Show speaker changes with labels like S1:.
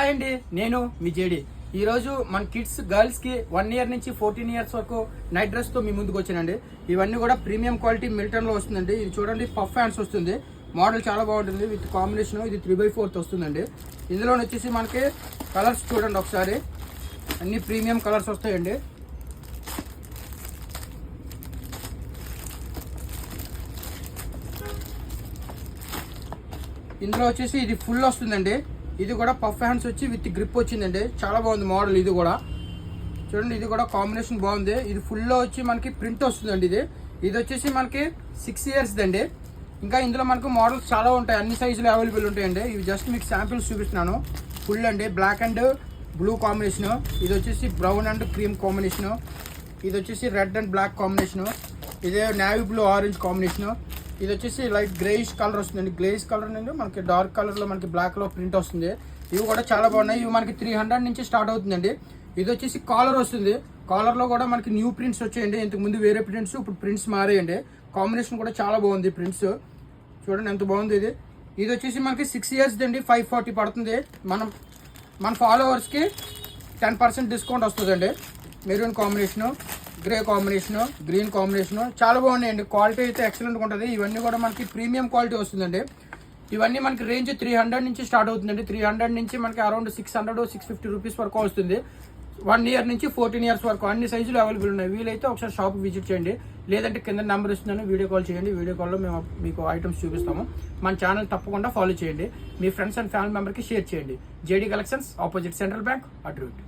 S1: Hi అండి, నేను మీ JD. ఈరోజు మన కిడ్స్ గర్ల్స్కి 1 year నుంచి 14 years వరకు నైట్ డ్రెస్తో మీ ముందుకు వచ్చానండి. ఇవన్నీ కూడా ప్రీమియం క్వాలిటీ మిల్టన్లో వస్తుందండి. ఇది చూడండి, పఫ్ హ్యాండ్స్ వస్తుంది. మోడల్ చాలా బాగుంటుంది విత్ కాంబినేషన్. ఇది 3/4 వస్తుందండి. ఇందులో వచ్చేసి మనకి కలర్స్ చూడండి ఒకసారి, అన్ని ప్రీమియం కలర్స్ వస్తాయండి. ఇందులో వచ్చేసి ఇది ఫుల్ వస్తుందండి. ఇది కూడా పఫ్ హ్యాండ్స్ వచ్చి విత్ గ్రిప్ వచ్చిందండి. చాలా బాగుంది మోడల్. ఇది కూడా చూడండి, ఇది కూడా కాంబినేషన్ బాగుంది. ఇది ఫుల్లో వచ్చి మనకి ప్రింట్ వస్తుందండి. ఇది వచ్చేసి మనకి 6 years అండి. ఇంకా ఇందులో మనకు మోడల్స్ చాలా ఉంటాయి, అన్ని సైజులు అవైలబుల్ ఉంటాయండి. ఇవి జస్ట్ మీకు శాంపిల్స్ చూపిస్తున్నాను. ఫుల్ అండి, బ్లాక్ అండ్ బ్లూ కాంబినేషను. ఇది వచ్చేసి బ్రౌన్ అండ్ క్రీమ్ కాంబినేషను. ఇది వచ్చేసి రెడ్ అండ్ బ్లాక్ కాంబినేషను. ఇదే నేవీ బ్లూ ఆరెంజ్ కాంబినేషను. ఇది వచ్చేసి లైట్ గ్రేయిష్ కలర్ వస్తుందండి. గ్రేయిష్ కలర్ నుండి మనకి డార్క్ కలర్లో మనకి బ్లాక్లో ప్రింట్ వస్తుంది. ఇవి కూడా చాలా బాగున్నాయి. ఇవి మనకి 300 నుంచి స్టార్ట్ అవుతుందండి. ఇది వచ్చేసి కాలర్ వస్తుంది. కాలర్లో కూడా మనకి న్యూ ప్రింట్స్ వచ్చాయండి. ఇంతకుముందు వేరే ప్రింట్స్, ఇప్పుడు ప్రింట్స్ మారాయండి. కాంబినేషన్ కూడా చాలా బాగుంది. ప్రింట్స్ చూడండి ఎంత బాగుంది. ఇది వచ్చేసి మనకి 6 years అండి. 540 పడుతుంది. మన ఫాలోవర్స్కి 10% డిస్కౌంట్ వస్తుందండి. Maroon combination, grey combination, green combination చాలా బాగున్నాయండి. క్వాలిటీ అయితే ఎక్సలెంట్గా ఉంటుంది. ఇవన్నీ కూడా మనకి ప్రీమియం క్వాలిటీ వస్తుందండి. ఇవన్నీ మనకి రేంజ్ 300 నుంచి స్టార్ట్ అవుతుందండి. 300 నుంచి మనకి అరౌండ్ 600-650 రూపీస్ వరకు వస్తుంది. 1 year నుంచి 14 years వరకు అన్ని సైజులు అవైలబుల్ ఉన్నాయి. వీలైతే ఒకసారి షాప్ విజిట్ చేయండి, లేదంటే కింద నెంబర్ ఇస్తున్నాను, వీడియో కాల్ చేయండి. వీడియో కాల్లో మేము మీకు ఐటమ్స్ చూపిస్తాము. మన ఛానల్ తప్పకుండా ఫాలో చేయండి. మీ ఫ్రెండ్స్ అండ్ ఫ్యామిలీ మెంబర్కి షేర్ చేయండి. JD collections, opposite central bank, అడ్రూట్.